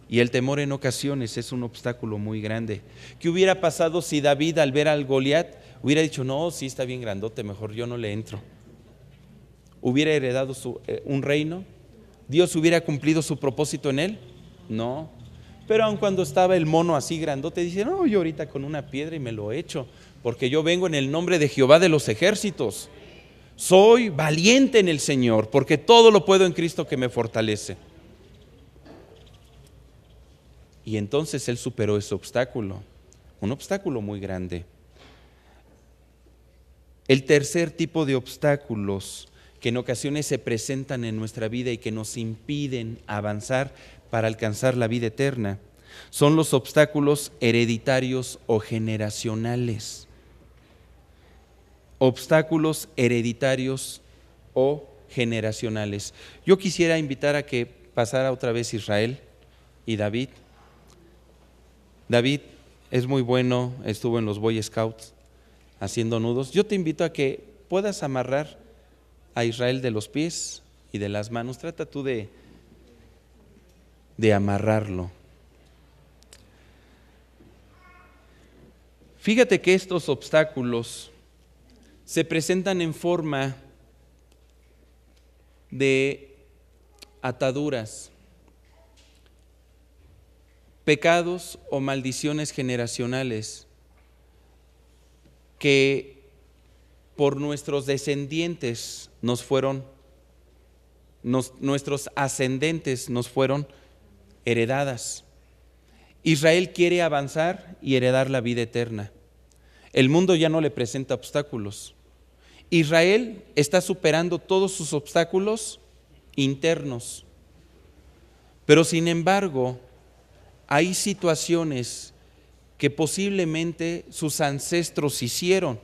Y el temor en ocasiones es un obstáculo muy grande. ¿Qué hubiera pasado si David, al ver al Goliat, hubiera dicho, no, sí está bien grandote, mejor yo no le entro? ¿Hubiera heredado un reino? ¿Dios hubiera cumplido su propósito en él? No. Pero aun cuando estaba el mono así grandote, dice, no, yo ahorita con una piedra y me lo echo, porque yo vengo en el nombre de Jehová de los ejércitos. Soy valiente en el Señor, porque todo lo puedo en Cristo que me fortalece. Y entonces él superó ese obstáculo, un obstáculo muy grande. El tercer tipo de obstáculos que en ocasiones se presentan en nuestra vida y que nos impiden avanzar para alcanzar la vida eterna son los obstáculos hereditarios o generacionales. Obstáculos hereditarios o generacionales. Yo quisiera invitar a que pasara otra vez Israel y David. David es muy bueno, estuvo en los Boy Scouts haciendo nudos. Yo te invito a que puedas amarrar a Israel de los pies y de las manos. Trata tú de amarrarlo. Fíjate que estos obstáculos se presentan en forma de ataduras, pecados o maldiciones generacionales que por nuestros descendientes nuestros ascendentes nos fueron heredadas. Israel quiere avanzar y heredar la vida eterna. El mundo ya no le presenta obstáculos. Israel está superando todos sus obstáculos internos, pero sin embargo hay situaciones que posiblemente sus ancestros hicieron,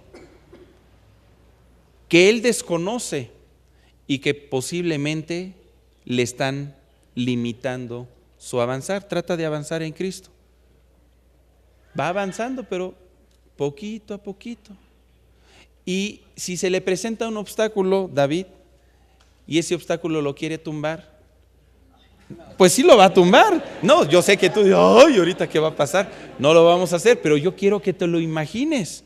que él desconoce y que posiblemente le están limitando su avanzar. Trata de avanzar en Cristo. Va avanzando, pero poquito a poquito. Y si se le presenta un obstáculo, David, y ese obstáculo lo quiere tumbar, pues sí lo va a tumbar. No, yo sé que tú dices, ay, ahorita qué va a pasar. No lo vamos a hacer, pero yo quiero que te lo imagines.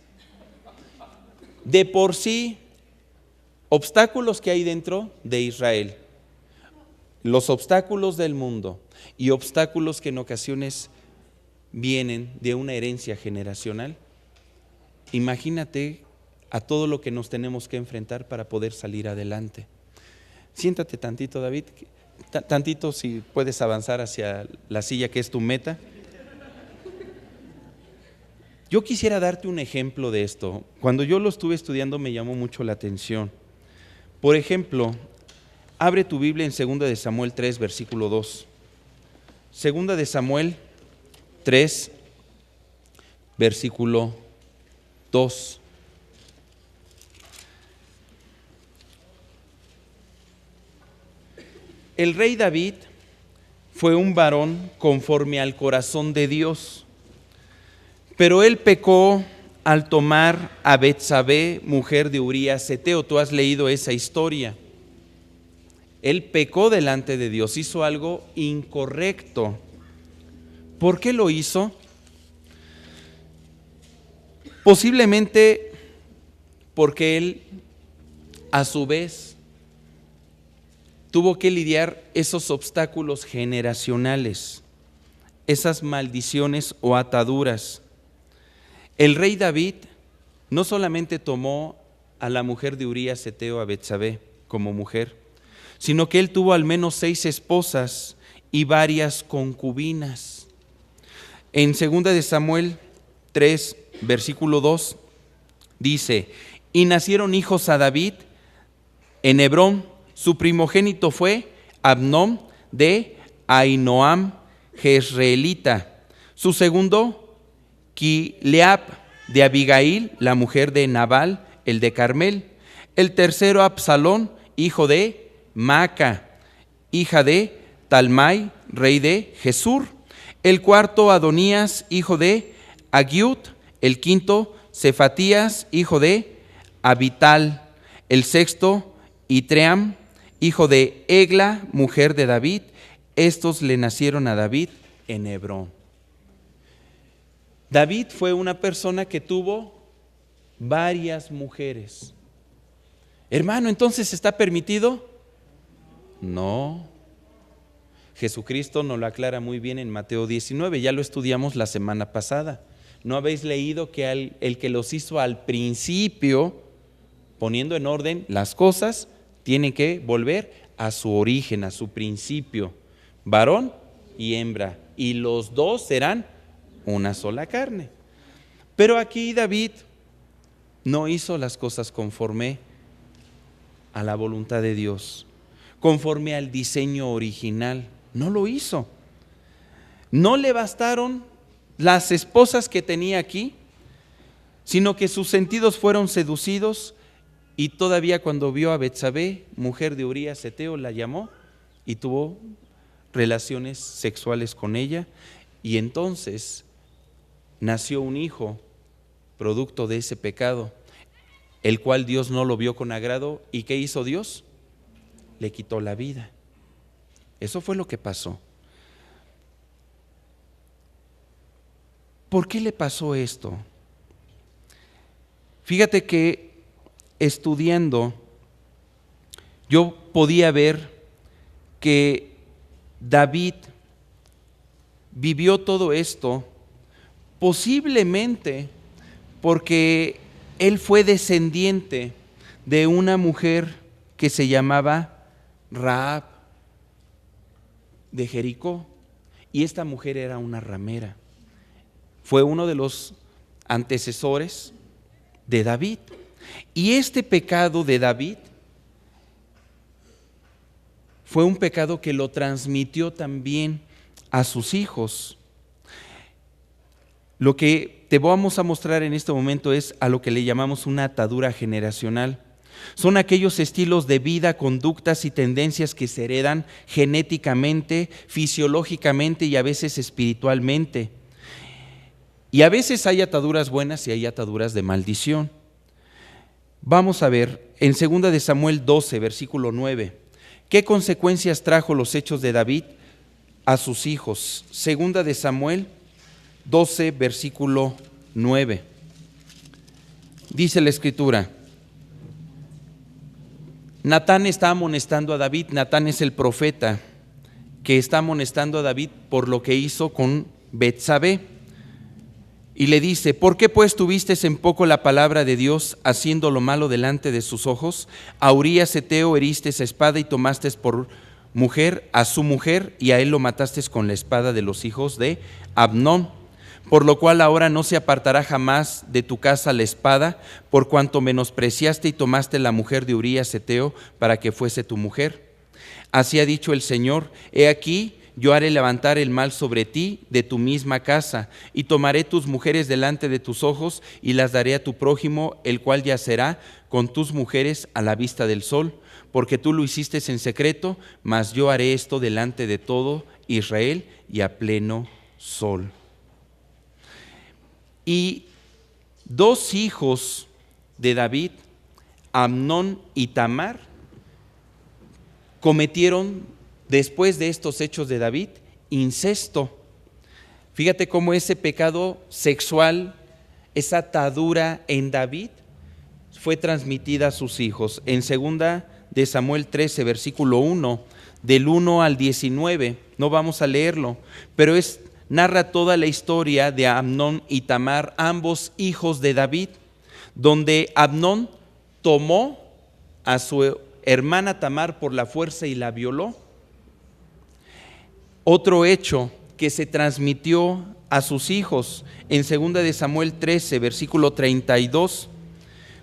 De por sí, obstáculos que hay dentro de Israel, los obstáculos del mundo y obstáculos que en ocasiones vienen de una herencia generacional. Imagínate a todo lo que nos tenemos que enfrentar para poder salir adelante. Siéntate tantito, David, tantito si puedes avanzar hacia la silla que es tu meta. Yo quisiera darte un ejemplo de esto. Cuando yo lo estuve estudiando me llamó mucho la atención. Por ejemplo, abre tu Biblia en 2 de Samuel 3, versículo 2. 2 de Samuel 3, versículo 2. El rey David fue un varón conforme al corazón de Dios, pero él pecó al tomar a Betsabé, mujer de Urías Heteo. Tú has leído esa historia. Él pecó delante de Dios, hizo algo incorrecto. ¿Por qué lo hizo? Posiblemente porque él, a su vez, tuvo que lidiar esos obstáculos generacionales, esas maldiciones o ataduras. El rey David no solamente tomó a la mujer de Urías Heteo, a Betsabé, como mujer, sino que él tuvo al menos 6 esposas y varias concubinas. En 2 de Samuel 3, versículo 2, dice, y nacieron hijos a David en Hebrón. Su primogénito fue Abnón de Ahinoam, jezreelita. Su segundo, Kileab de Abigail, la mujer de Nabal, el de Carmel. El tercero, Absalón, hijo de Maaca, hija de Talmai, rey de Gesur. El cuarto, Adonías, hijo de Agiud. El quinto, Cefatías, hijo de Abital. El sexto, y Tream, hijo de Egla, mujer de David. Estos le nacieron a David en Hebrón. David fue una persona que tuvo varias mujeres. Hermano, ¿entonces está permitido? No. Jesucristo nos lo aclara muy bien en Mateo 19, ya lo estudiamos la semana pasada. ¿No habéis leído que el que los hizo al principio, poniendo en orden las cosas, tiene que volver a su origen, a su principio, varón y hembra, y los dos serán una sola carne? Pero aquí David no hizo las cosas conforme a la voluntad de Dios, conforme al diseño original. No lo hizo. No le bastaron las esposas que tenía aquí, sino que sus sentidos fueron seducidos, y todavía cuando vio a Betsabé, mujer de Urías Heteo, la llamó y tuvo relaciones sexuales con ella, y entonces nació un hijo producto de ese pecado, el cual Dios no lo vio con agrado. ¿Y qué hizo Dios? Le quitó la vida. Eso fue lo que pasó. ¿Por qué le pasó esto? Fíjate que estudiando yo podía ver que David vivió todo esto posiblemente porque él fue descendiente de una mujer que se llamaba Rahab de Jericó, y esta mujer era una ramera. Fue uno de los antecesores de David, y este pecado de David fue un pecado que lo transmitió también a sus hijos. Lo que te vamos a mostrar en este momento es a lo que le llamamos una atadura generacional. Son aquellos estilos de vida, conductas y tendencias que se heredan genéticamente, fisiológicamente y a veces espiritualmente. Y a veces hay ataduras buenas y hay ataduras de maldición. Vamos a ver en 2 de Samuel 12, versículo 9, ¿qué consecuencias trajo los hechos de David a sus hijos? 2 de Samuel 12, versículo 9. Dice la Escritura: Natán está amonestando a David. Natán es el profeta que está amonestando a David por lo que hizo con Betsabé. Y le dice: ¿por qué pues tuviste en poco la palabra de Dios, haciendo lo malo delante de sus ojos? A Urías Heteo heriste esa espada y tomaste por mujer a su mujer, y a él lo mataste con la espada de los hijos de Abnón. Por lo cual ahora no se apartará jamás de tu casa la espada, por cuanto menospreciaste y tomaste la mujer de Urías Heteo para que fuese tu mujer. Así ha dicho el Señor: he aquí, yo haré levantar el mal sobre ti de tu misma casa, y tomaré tus mujeres delante de tus ojos, y las daré a tu prójimo, el cual yacerá con tus mujeres a la vista del sol, porque tú lo hiciste en secreto, mas yo haré esto delante de todo Israel y a pleno sol. Y dos hijos de David, Amnón y Tamar, cometieron, después de estos hechos de David, incesto. Fíjate cómo ese pecado sexual, esa atadura en David, fue transmitida a sus hijos. En 2 de Samuel 13, versículo 1, del 1 al 19, no vamos a leerlo, pero narra toda la historia de Amnón y Tamar, ambos hijos de David, donde Amnón tomó a su hermana Tamar por la fuerza y la violó. Otro hecho que se transmitió a sus hijos en 2 de Samuel 13, versículo 32,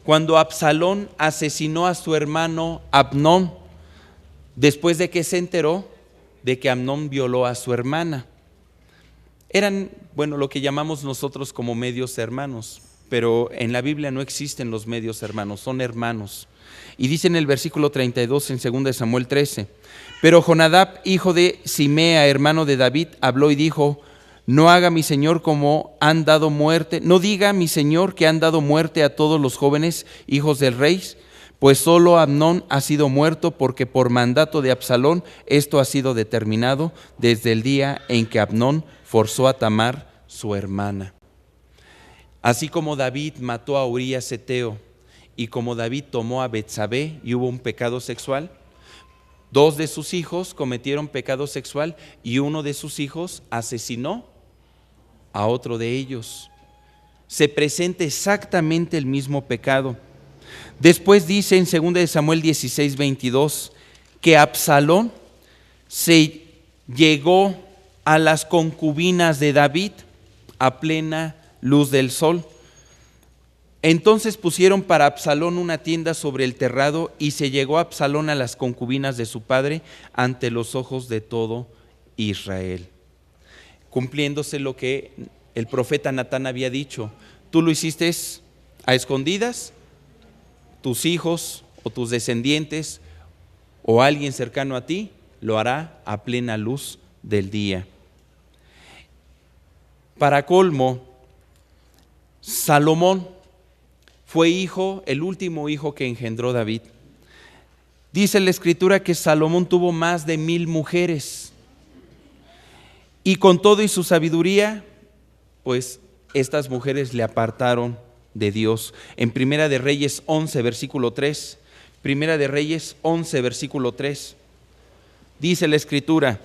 cuando Absalón asesinó a su hermano Amnón, después de que se enteró de que Amnón violó a su hermana. Eran, lo que llamamos nosotros como medios hermanos, pero en la Biblia no existen los medios hermanos, son hermanos. Y dice en el versículo 32 en 2 de Samuel 13, pero Jonadab, hijo de Simea, hermano de David, habló y dijo: no haga mi señor como han dado muerte, no diga mi señor que han dado muerte a todos los jóvenes hijos del rey, pues solo Amnón ha sido muerto, porque por mandato de Absalón esto ha sido determinado desde el día en que Amnón forzó a Tamar, su hermana. Así como David mató a Urías Heteo y como David tomó a Betsabé y hubo un pecado sexual, dos de sus hijos cometieron pecado sexual y uno de sus hijos asesinó a otro de ellos. Se presenta exactamente el mismo pecado. Después dice en 2 de Samuel 16:22 que Absalón se llegó a las concubinas de David a plena luz del sol. Entonces pusieron para Absalón una tienda sobre el terrado y se llegó Absalón a las concubinas de su padre ante los ojos de todo Israel. Cumpliéndose lo que el profeta Natán había dicho: tú lo hiciste a escondidas, tus hijos o tus descendientes o alguien cercano a ti lo hará a plena luz del día. Para colmo, Salomón fue el último hijo que engendró David. Dice la Escritura que Salomón tuvo más de 1000 mujeres. Y con todo y su sabiduría, pues estas mujeres le apartaron de Dios. En Primera de Reyes 11, versículo 3, Primera de Reyes 11, versículo 3, dice la Escritura: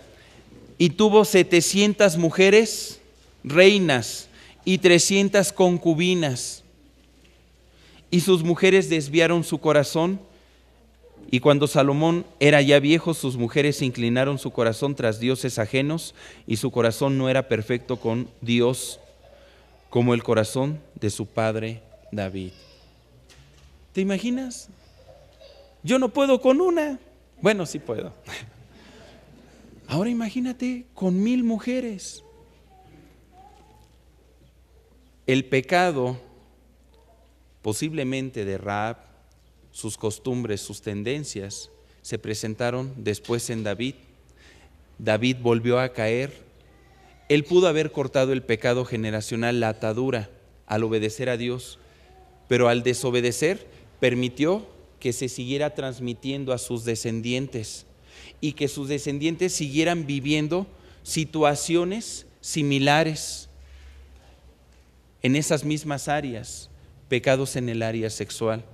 y tuvo 700 mujeres reinas y 300 concubinas, y sus mujeres desviaron su corazón, y cuando Salomón era ya viejo, sus mujeres inclinaron su corazón tras dioses ajenos, y su corazón no era perfecto con Dios como el corazón de su padre David. ¿Te imaginas? Yo no puedo con una. Bueno, sí puedo. Ahora imagínate con 1000 mujeres. El pecado, posiblemente de Rahab, sus costumbres, sus tendencias, se presentaron después en David. David volvió a caer. Él pudo haber cortado el pecado generacional, la atadura, al obedecer a Dios, pero al desobedecer permitió que se siguiera transmitiendo a sus descendientes y que sus descendientes siguieran viviendo situaciones similares en esas mismas áreas, pecados en el área sexual.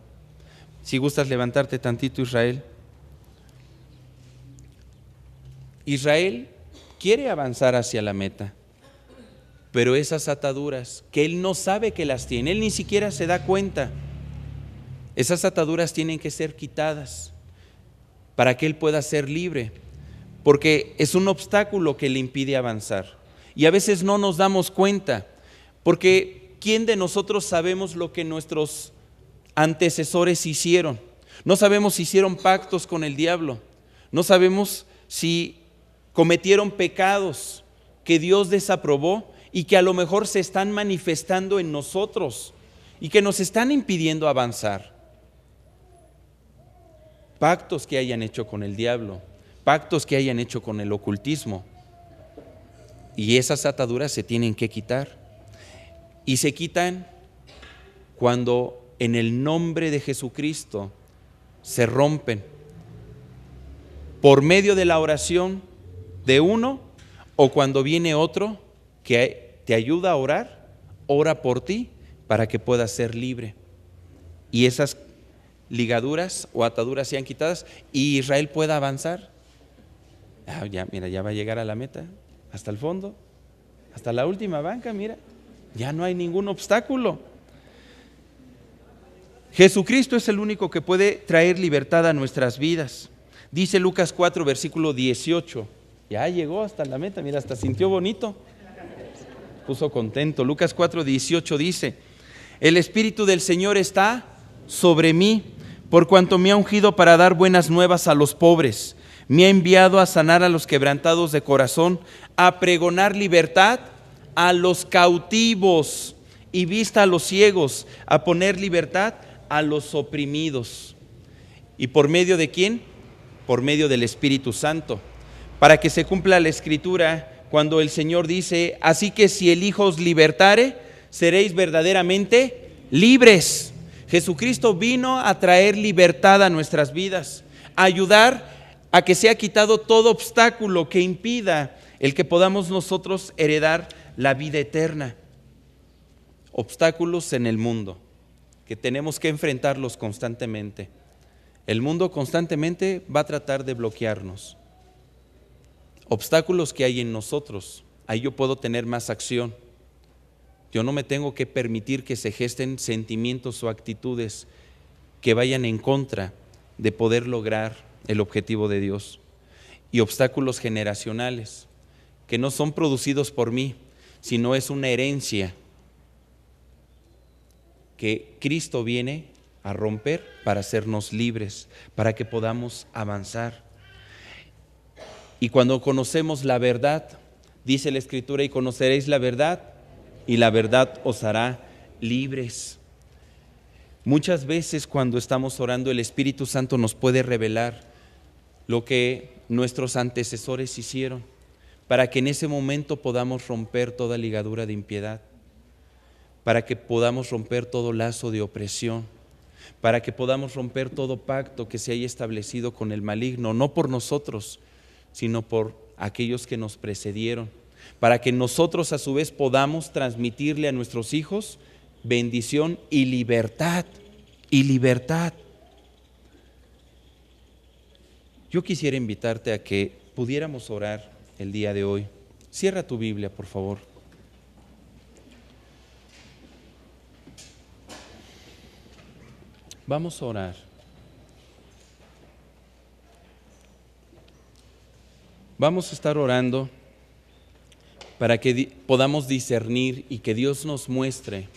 Si gustas levantarte tantito, Israel. Israel quiere avanzar hacia la meta, pero esas ataduras que él no sabe que las tiene, él ni siquiera se da cuenta, esas ataduras tienen que ser quitadas para que él pueda ser libre, porque es un obstáculo que le impide avanzar. Y a veces no nos damos cuenta, porque ¿quién de nosotros sabemos lo que nuestros antecesores hicieron? No sabemos si hicieron pactos con el diablo, no sabemos si cometieron pecados que Dios desaprobó y que a lo mejor se están manifestando en nosotros y que nos están impidiendo avanzar. Pactos que hayan hecho con el diablo, pactos que hayan hecho con el ocultismo. Y esas ataduras se tienen que quitar. Y se quitan cuando en el nombre de Jesucristo se rompen por medio de la oración de uno, o cuando viene otro que te ayuda a orar, ora por ti para que puedas ser libre y esas ligaduras o ataduras sean quitadas y Israel pueda avanzar. Mira, ya va a llegar a la meta, hasta el fondo, hasta la última banca, mira, ya no hay ningún obstáculo. Jesucristo es el único que puede traer libertad a nuestras vidas. Dice Lucas 4, versículo 18. Ya llegó hasta la meta, mira, hasta sintió bonito. Puso contento. Lucas 4, 18 dice: el Espíritu del Señor está sobre mí, por cuanto me ha ungido para dar buenas nuevas a los pobres. Me ha enviado a sanar a los quebrantados de corazón, a pregonar libertad a los cautivos y vista a los ciegos, a poner libertad a los oprimidos. ¿Y por medio de quién? Por medio del Espíritu Santo, para que se cumpla la Escritura cuando el Señor dice: así que si el Hijo os libertare, seréis verdaderamente libres. Jesucristo vino a traer libertad a nuestras vidas, a ayudar a que sea quitado todo obstáculo que impida el que podamos nosotros heredar la vida eterna. Obstáculos en el mundo, que tenemos que enfrentarlos constantemente. El mundo constantemente va a tratar de bloquearnos. Obstáculos que hay en nosotros, ahí yo puedo tener más acción. Yo no me tengo que permitir que se gesten sentimientos o actitudes que vayan en contra de poder lograr el objetivo de Dios. Y obstáculos generacionales, que no son producidos por mí, sino es una herencia que Cristo viene a romper para hacernos libres, para que podamos avanzar. Y cuando conocemos la verdad, dice la Escritura, y conoceréis la verdad, y la verdad os hará libres. Muchas veces cuando estamos orando, el Espíritu Santo nos puede revelar lo que nuestros antecesores hicieron, para que en ese momento podamos romper toda ligadura de impiedad, para que podamos romper todo lazo de opresión, para que podamos romper todo pacto que se haya establecido con el maligno, no por nosotros, sino por aquellos que nos precedieron, para que nosotros a su vez podamos transmitirle a nuestros hijos bendición y libertad, y libertad. Yo quisiera invitarte a que pudiéramos orar el día de hoy. Cierra tu Biblia, por favor. Vamos a orar. Vamos a estar orando para que podamos discernir y que Dios nos muestre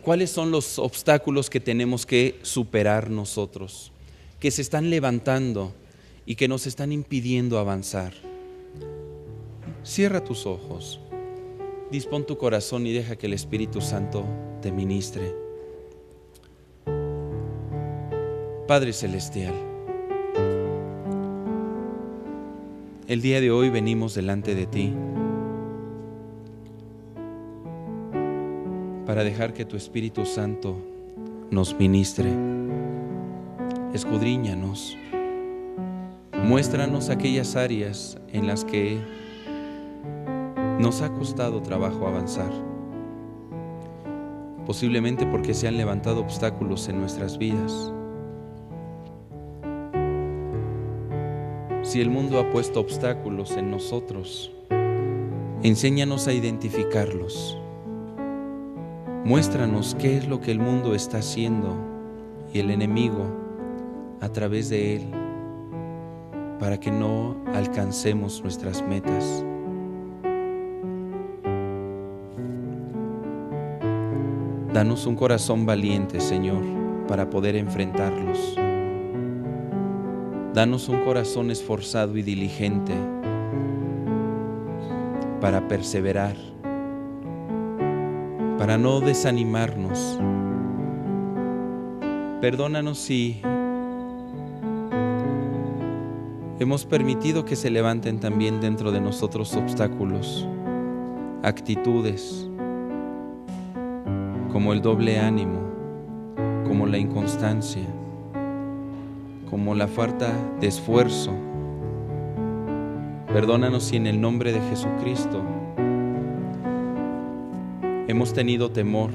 cuáles son los obstáculos que tenemos que superar nosotros, que se están levantando y que nos están impidiendo avanzar. Cierra tus ojos, dispón tu corazón y deja que el Espíritu Santo te ministre. Padre Celestial, el día de hoy venimos delante de ti para dejar que tu Espíritu Santo nos ministre. Escudriñanos, muéstranos aquellas áreas en las que nos ha costado trabajo avanzar, posiblemente porque se han levantado obstáculos en nuestras vidas. Si el mundo ha puesto obstáculos en nosotros, enséñanos a identificarlos. Muéstranos qué es lo que el mundo está haciendo y el enemigo a través de él para que no alcancemos nuestras metas. Danos un corazón valiente, Señor, para poder enfrentarlos. Danos un corazón esforzado y diligente para perseverar, para no desanimarnos. Perdónanos si hemos permitido que se levanten también dentro de nosotros obstáculos, actitudes como el doble ánimo, como la inconstancia, como la falta de esfuerzo. Perdónanos si en el nombre de Jesucristo hemos tenido temor,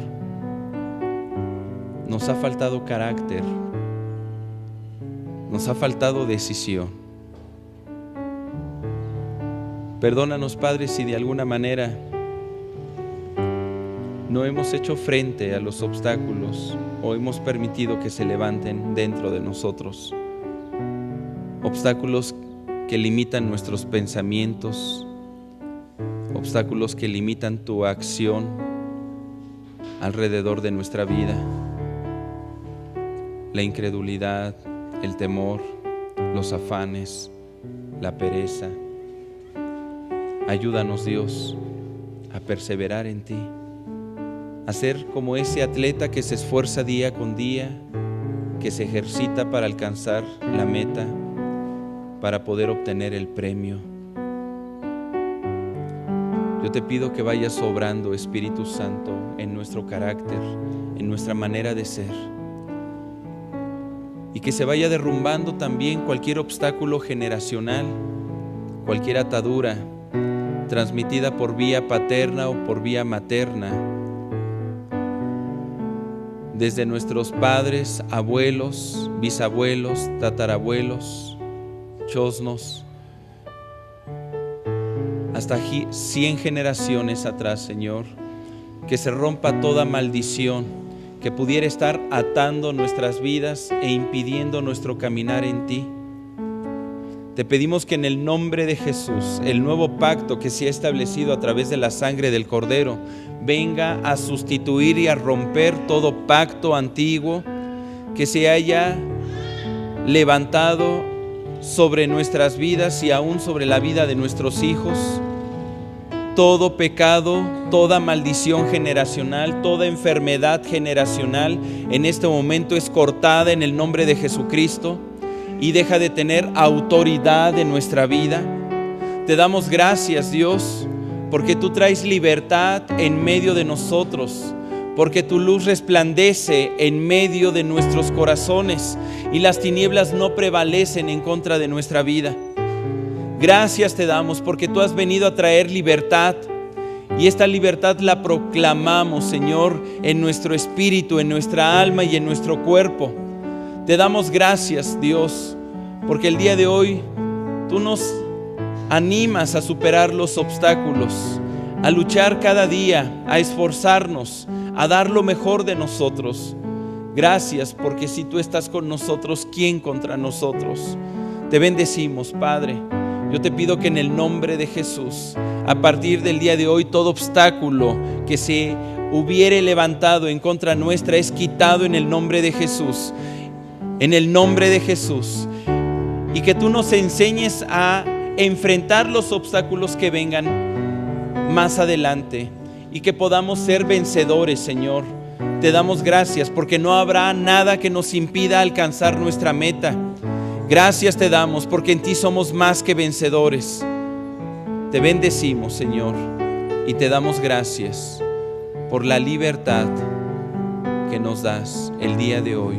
nos ha faltado carácter, nos ha faltado decisión. Perdónanos, Padre, si de alguna manera no hemos hecho frente a los obstáculos o hemos permitido que se levanten dentro de nosotros. Obstáculos que limitan nuestros pensamientos, obstáculos que limitan tu acción alrededor de nuestra vida. La incredulidad, el temor, los afanes, la pereza. Ayúdanos, Dios, a perseverar en ti, a ser como ese atleta que se esfuerza día con día, que se ejercita para alcanzar la meta, para poder obtener el premio. Yo te pido que vayas obrando, Espíritu Santo, en nuestro carácter, en nuestra manera de ser, y que se vaya derrumbando también cualquier obstáculo generacional, cualquier atadura transmitida por vía paterna o por vía materna, desde nuestros padres, abuelos, bisabuelos, tatarabuelos, chosnos, hasta 100 generaciones atrás, Señor, que se rompa toda maldición que pudiera estar atando nuestras vidas e impidiendo nuestro caminar en ti. Te pedimos que en el nombre de Jesús, el nuevo pacto que se ha establecido a través de la sangre del Cordero, venga a sustituir y a romper todo pacto antiguo que se haya levantado sobre nuestras vidas y aún sobre la vida de nuestros hijos. Todo pecado, toda maldición generacional, toda enfermedad generacional en este momento es cortada en el nombre de Jesucristo y deja de tener autoridad en nuestra vida. Te damos gracias, Dios, porque tú traes libertad en medio de nosotros, porque tu luz resplandece en medio de nuestros corazones y las tinieblas no prevalecen en contra de nuestra vida. Gracias te damos porque tú has venido a traer libertad y esta libertad la proclamamos, Señor, en nuestro espíritu, en nuestra alma y en nuestro cuerpo. Te damos gracias, Dios, porque el día de hoy tú nos animas a superar los obstáculos, a luchar cada día, a esforzarnos, a dar lo mejor de nosotros. Gracias porque si tú estás con nosotros, ¿quién contra nosotros? Te bendecimos, Padre. Yo te pido que en el nombre de Jesús, a partir del día de hoy, todo obstáculo que se hubiere levantado en contra nuestra es quitado en el nombre de Jesús. En el nombre de Jesús. Y que tú nos enseñes a enfrentar los obstáculos que vengan más adelante y que podamos ser vencedores, Señor. Te damos gracias porque no habrá nada que nos impida alcanzar nuestra meta. Gracias te damos porque en ti somos más que vencedores. Te bendecimos, Señor, y te damos gracias por la libertad que nos das el día de hoy.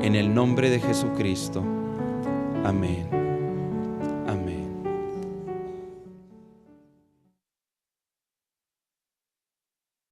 En el nombre de Jesucristo. Amén.